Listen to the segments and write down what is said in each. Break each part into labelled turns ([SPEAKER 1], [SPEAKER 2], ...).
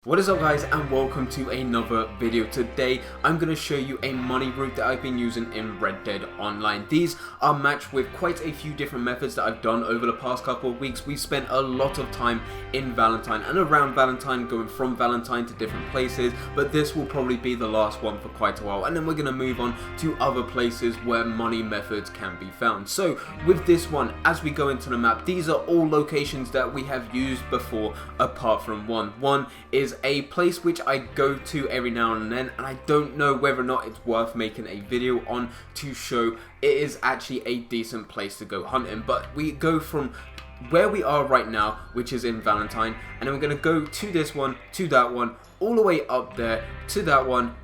[SPEAKER 1] What is up guys, and welcome to another video. Today I'm going to show you a money route that I've been using in Red Dead Online. These are matched with quite a few different methods that I've done over the past couple of weeks. We've spent a lot of time in Valentine and around Valentine, going from Valentine to different places, but this will probably be the last one for quite a while, and then we're going to move on to other places where money methods can be found. So with this one, as we go into the map, these are all locations that we have used before apart from one. One is a place which I go to every now and then, and I don't know whether or not it's worth making a video on to show it is actually a decent place to go hunting. But we go from where we are right now, which is in Valentine, and then we're going to go to this one, to that one, all the way up there, to that one,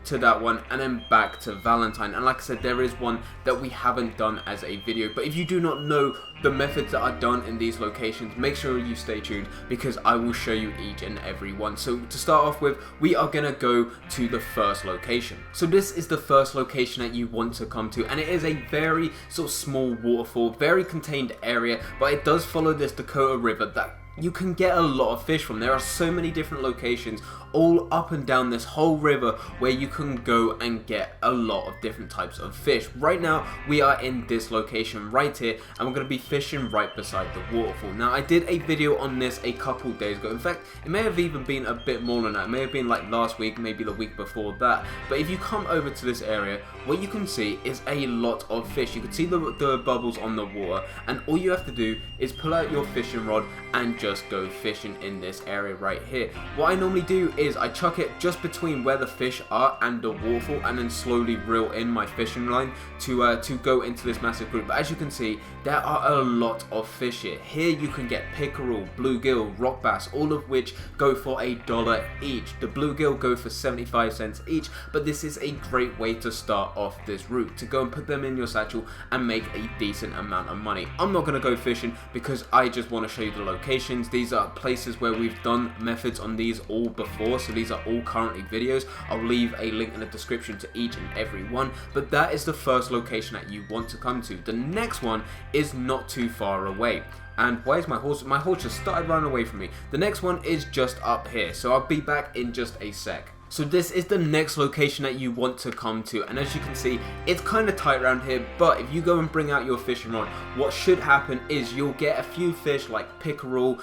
[SPEAKER 1] and then back to Valentine. And like I said, there is one that we haven't done as a video, but if you do not know the methods that are done in these locations, make sure you stay tuned, because I will show you each and every one. So to start off with, we are going to go to the first location. So this is the first location that you want to come to, and it is a very sort of small waterfall, very contained area, but it does follow this Dakota River that you can get a lot of fish from. There are so many different locations all up and down this whole river where you can go and get a lot of different types of fish. Right now we are in this location right here, and we're going to be fishing right beside the waterfall. Now I did a video on this a couple days ago. In fact, it may have even been a bit more than that. It may have been like last week, maybe the week before that. But if you come over to this area, what you can see is a lot of fish. You can see the bubbles on the water, and all you have to do is pull out your fishing rod and just go fishing in this area right here. What I normally do is I chuck it just between where the fish are and the waterfall, and then slowly reel in my fishing line to go into this massive group. But as you can see, there are a lot of fish here. Here you can get pickerel, bluegill, rock bass, all of which go for $1 each. The bluegill go for 75 cents each, but this is a great way to start off this route, to go and put them in your satchel and make a decent amount of money. I'm not going to go fishing because I just want to show you the locations. These are places where we've done methods on these all before, so these are all currently videos. I'll leave a link in the description to each and every one, but that is the first location that you want to come to. The next one is not too far away. And why is my horse just started running away from me? The next one is just up here, so I'll be back in just a sec. So this is the next location that you want to come to, and as you can see, it's kind of tight around here, but if you go and bring out your fishing rod, what should happen is you'll get a few fish like pickerel,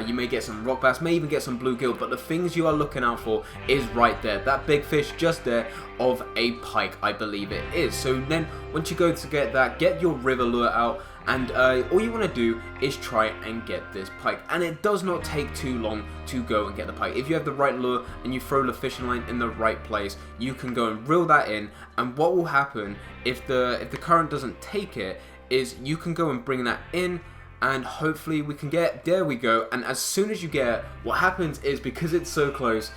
[SPEAKER 1] you may get some rock bass, may even get some bluegill, but the things you are looking out for is right there, that big fish just there of a pike, I believe it is. So then once you go to get that, get your river lure out, and all you want to do is try and get this pike, and it does not take too long to go and get the pike. If you have the right lure and you throw the fishing line in the right place, you can go and reel that in, and what will happen if the current doesn't take it is you can go and bring that in, and hopefully we can get, there we go. And as soon as you get it, what happens is, because it's so close,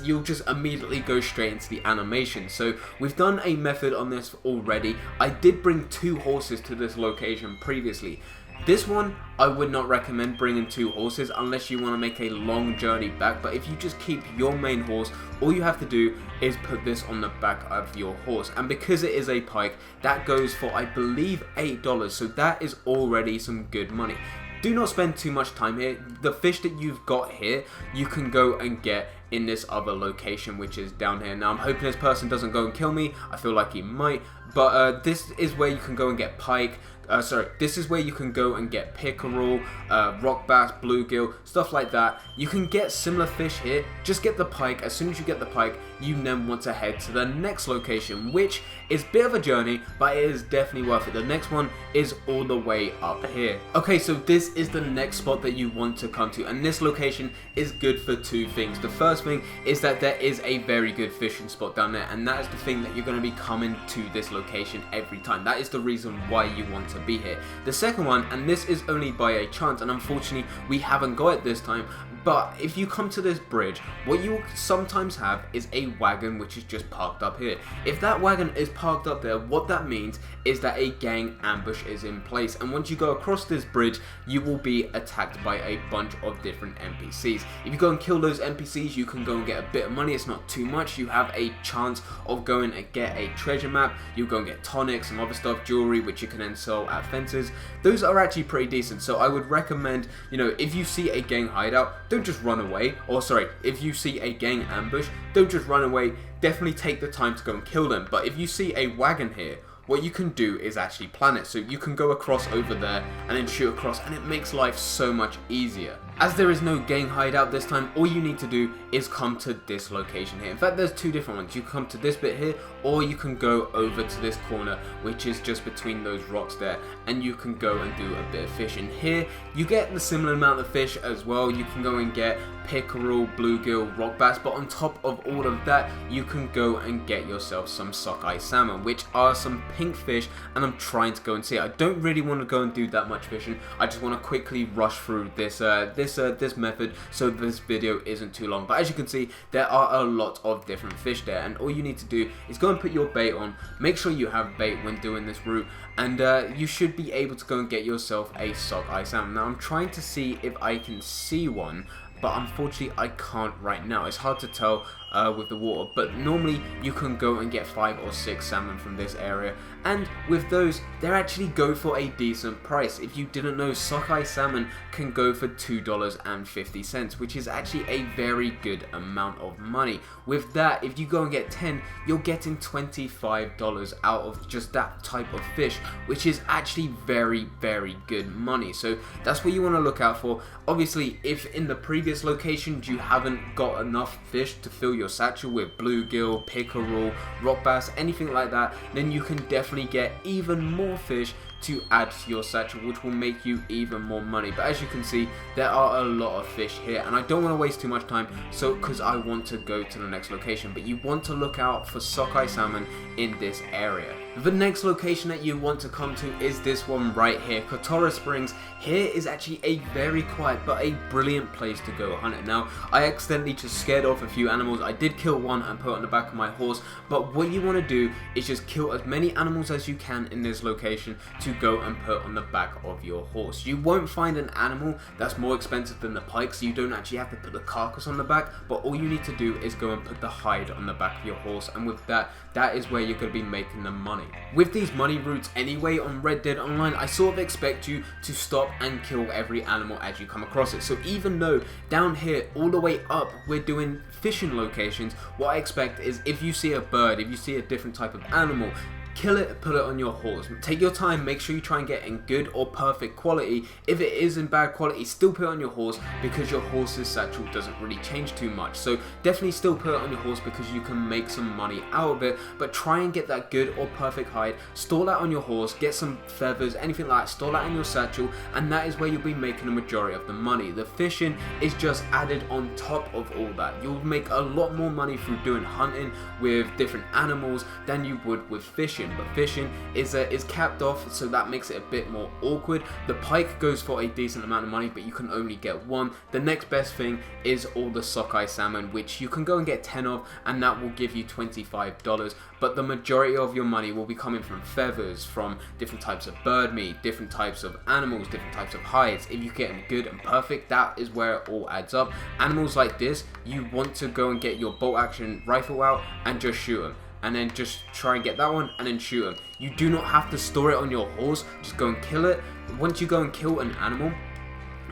[SPEAKER 1] you'll just immediately go straight into the animation. So we've done a method on this already. I did bring 2 horses to this location previously. This one, I would not recommend bringing 2 horses unless you want to make a long journey back, but if you just keep your main horse, all you have to do is put this on the back of your horse. And because it is a pike, that goes for, I believe, $8, so that is already some good money. Do not spend too much time here. The fish that you've got here, you can go and get in this other location, which is down here. Now I'm hoping this person doesn't go and kill me. I feel like he might, but this is where you can go and get pike. This is where you can go and get pickerel, rock bass, bluegill, stuff like that. You can get similar fish here. Just get the pike. As soon as you get the pike, you then want to head to the next location, which is a bit of a journey, but it is definitely worth it. The next one is all the way up here. Okay, so this is the next spot that you want to come to, and this location is good for 2 things. The first thing is that there is a very good fishing spot down there, and that is the thing that you're going to be coming to this location every time. That is the reason why you want to be here. The second one, and this is only by a chance, and unfortunately we haven't got it this time, but if you come to this bridge, what you will sometimes have is a wagon which is just parked up here. If that wagon is parked up there, what that means is that a gang ambush is in place, and once you go across this bridge, you will be attacked by a bunch of different NPCs. If you go and kill those NPCs, you can go and get a bit of money. It's not too much. You have a chance of going and get a treasure map. You go and get tonics, some other stuff, jewelry, which you can then sell at fences. Those are actually pretty decent. So I would recommend, you know, if you see a gang hideout, don't just run away. Or sorry, if you see a gang ambush, don't just run away. Definitely take the time to go and kill them. But if you see a wagon here, what you can do is actually plan it. So you can go across over there and then shoot across, and it makes life so much easier. As there is no gang hideout this time, all you need to do is come to this location here. In fact, there's two different ones. You can come to this bit here, or you can go over to this corner, which is just between those rocks there, and you can go and do a bit of fishing. Here, you get the similar amount of fish as well. You can go and get pickerel, bluegill, rock bass, but on top of all of that, you can go and get yourself some sockeye salmon, which are some pink fish, and I'm trying to go and see it. I don't really want to go and do that much fishing. I just want to quickly rush through this this method so this video isn't too long. But as you can see, there are a lot of different fish there, and all you need to do is go and put your bait on. Make sure you have bait when doing this route, and you should be able to go and get yourself a sockeye salmon. Now I'm trying to see if I can see one, but unfortunately I can't right now. It's hard to tell with the water, but normally you can go and get 5 or 6 salmon from this area, and with those they actually go for a decent price. If you didn't know, sockeye salmon can go for $2.50, which is actually a very good amount of money. With that, if you go and get 10, you're getting $25 out of just that type of fish, which is actually very, very good money. So that's what you want to look out for. Obviously, if in the previous locations you haven't got enough fish to fill your satchel with bluegill, pickerel, rock bass, anything like that, then you can definitely get even more fish to add to your satchel, which will make you even more money. But as you can see, there are a lot of fish here, and I don't want to waste too much time, so because I want to go to the next location. But you want to look out for sockeye salmon in this area. The next location that you want to come to is this one right here, Kotora Springs. Here is actually a very quiet but a brilliant place to go hunt it. Now, I accidentally just scared off a few animals. I did kill one and put it on the back of my horse, but what you want to do is just kill as many animals as you can in this location to go and put on the back of your horse. You won't find an animal that's more expensive than the pike, so you don't actually have to put the carcass on the back, but all you need to do is go and put the hide on the back of your horse, and with that, that is where you're going to be making the money. With these money routes anyway on Red Dead Online, I sort of expect you to stop and kill every animal as you come across it. So even though down here all the way up we're doing fishing locations, what I expect is if you see a bird, if you see a different type of animal, kill it, put it on your horse. Take your time, make sure you try and get in good or perfect quality. If it is in bad quality, still put it on your horse, because your horse's satchel doesn't really change too much. So definitely still put it on your horse because you can make some money out of it, but try and get that good or perfect hide, store that on your horse, get some feathers, anything like that, store that in your satchel, and that is where you'll be making the majority of the money. The fishing is just added on top of all that. You'll make a lot more money through doing hunting with different animals than you would with fishing. But fishing is capped off, so that makes it a bit more awkward. The pike goes for a decent amount of money, but you can only get one. The next best thing is all the sockeye salmon, which you can go and get 10 of, and that will give you $25. But the majority of your money will be coming from feathers, from different types of bird meat, different types of animals, different types of hides. If you get them good and perfect, that is where it all adds up. Animals like this, you want to go and get your bolt action rifle out and just shoot them, and then just try and get that one and then shoot them. You do not have to store it on your horse, just go and kill it. Once you go and kill an animal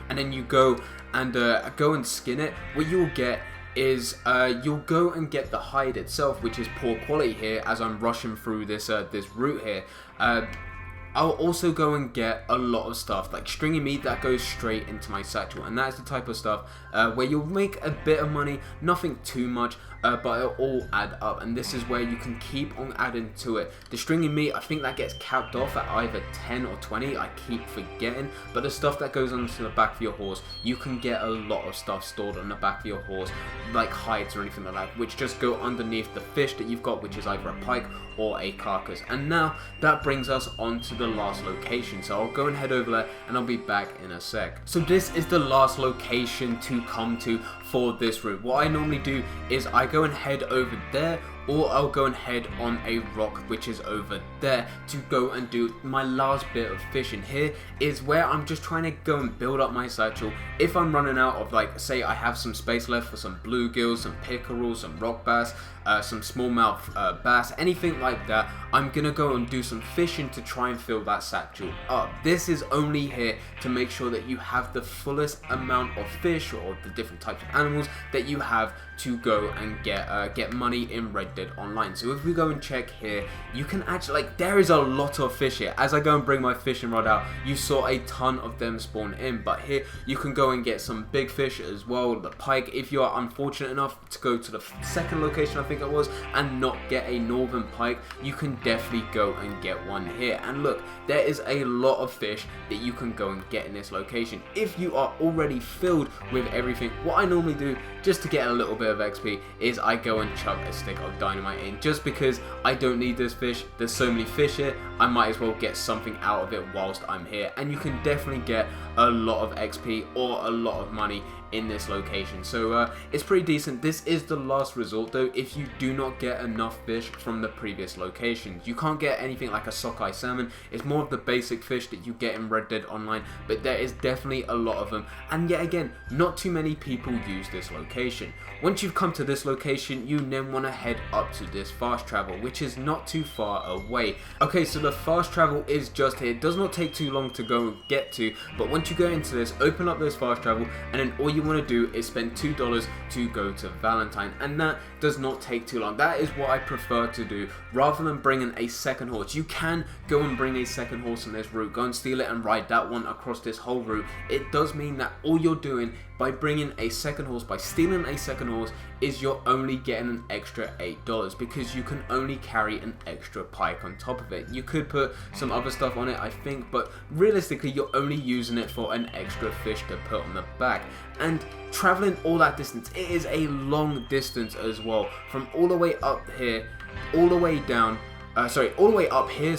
[SPEAKER 1] and then you go and skin it, what you will get is you'll go and get the hide itself, which is poor quality here as I'm rushing through this this route here. I'll also go and get a lot of stuff like stringy meat that goes straight into my satchel, and that's the type of stuff where you'll make a bit of money, nothing too much, but it'll all add up, and this is where you can keep on adding to it. The stringy meat, I think that gets capped off at either 10 or 20, I keep forgetting, but the stuff that goes onto the back of your horse, you can get a lot of stuff stored on the back of your horse, like hides or anything like that, which just go underneath the fish that you've got, which is either a pike or a carcass. And now that brings us on to the last location, so I'll go and head over there and I'll be back in a sec. So this is the last location to come to for this route. What I normally do is I go and head over there, or I'll go and head on a rock which is over there to go and do my last bit of fishing. Here is where I'm just trying to go and build up my satchel. If I'm running out of, like, say I have some space left for some bluegills, some pickerel, some rock bass, some smallmouth bass, anything like that, I'm gonna go and do some fishing to try and fill that satchel up. This is only here to make sure that you have the fullest amount of fish or the different types of animals that you have to go and get money in Red Dead Online. So if we go and check here, you can actually, like, there is a lot of fish here. As I go and bring my fishing rod out, you saw a ton of them spawn in, but here you can go and get some big fish as well, the pike. If you are unfortunate enough to go to the second location, I think it was, and not get a northern pike, you can definitely go and get one here. And look, there is a lot of fish that you can go and get in this location. If you are already filled with everything, what I normally do just to get a little bit of XP is I go and chuck a stick of dynamite in, just because I don't need this fish. There's so many fish here, I might as well get something out of it whilst I'm here. And you can definitely get a lot of XP or a lot of money in this location, so it's pretty decent. This is the last resort though if you do not get enough fish from the previous locations. You can't get anything like a sockeye salmon. It's more of the basic fish that you get in Red Dead Online, but there is definitely a lot of them, and yet again, not too many people use this location. Once you've come to this location, you then want to head up to this fast travel, which is not too far away. Okay, so the fast travel is just here. It does not take too long to go and get to, but once you go into this, open up this fast travel, and then all you want to do is spend $2 to go to Valentine, and that does not take too long. That is what I prefer to do rather than bringing a second horse. You can go and bring a second horse on this route, go and steal it and ride that one across this whole route. It does mean that all you're doing by bringing a second horse, by stealing a second horse, is you're only getting an extra $8 because you can only carry an extra pike on top of it. You could put some other stuff on it, I think, but realistically you're only using it for an extra fish to put on the back. And traveling all that distance, it is a long distance as well, from all the way up here, all the way down, all the way up here,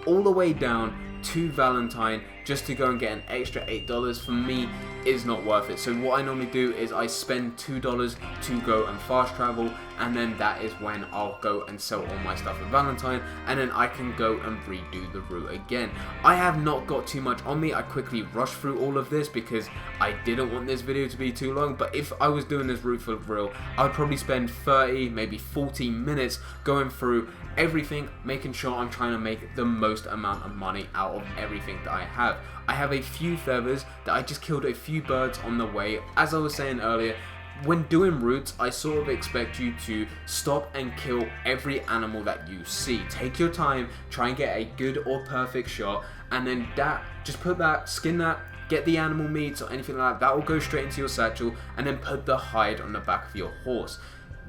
[SPEAKER 1] all the way down to Valentine, just to go and get an extra $8 for me is not worth it. So what I normally do is I spend $2 to go and fast travel, and then that is when I'll go and sell all my stuff at Valentine, and then I can go and redo the route again. I have not got too much on me. I quickly rushed through all of this because I didn't want this video to be too long, but if I was doing this route for real, I would probably spend 30, maybe 40 minutes going through everything, making sure I'm trying to make the most amount of money out of everything that I have. I have a few feathers that I just killed a few birds on the way. As I was saying earlier, when doing routes, I sort of expect you to stop and kill every animal that you see. Take your time, try and get a good or perfect shot, and then just put that, skin that, get the animal meat or anything like that. That will go straight into your satchel, and then put the hide on the back of your horse.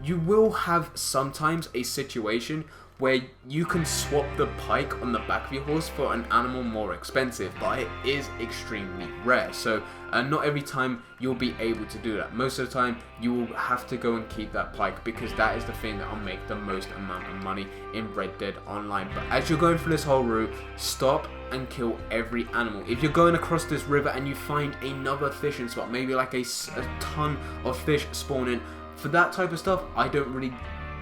[SPEAKER 1] You will have sometimes a situation where you can swap the pike on the back of your horse for an animal more expensive, but it is extremely rare. So not every time you'll be able to do that. Most of the time you will have to go and keep that pike, because that is the thing that will make the most amount of money in Red Dead Online. But as you're going through this whole route, stop and kill every animal. If you're going across this river and you find another fishing spot, maybe like a ton of fish spawning, for that type of stuff I don't really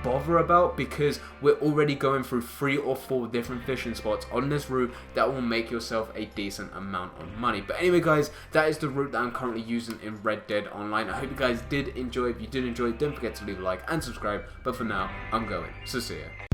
[SPEAKER 1] bother about, because we're already going through 3 or 4 different fishing spots on this route that will make yourself a decent amount of money. But anyway guys, that is the route that I'm currently using in Red Dead Online. I hope you guys did enjoy. If you did enjoy, don't forget to leave a like and subscribe, but for now I'm going, so see ya.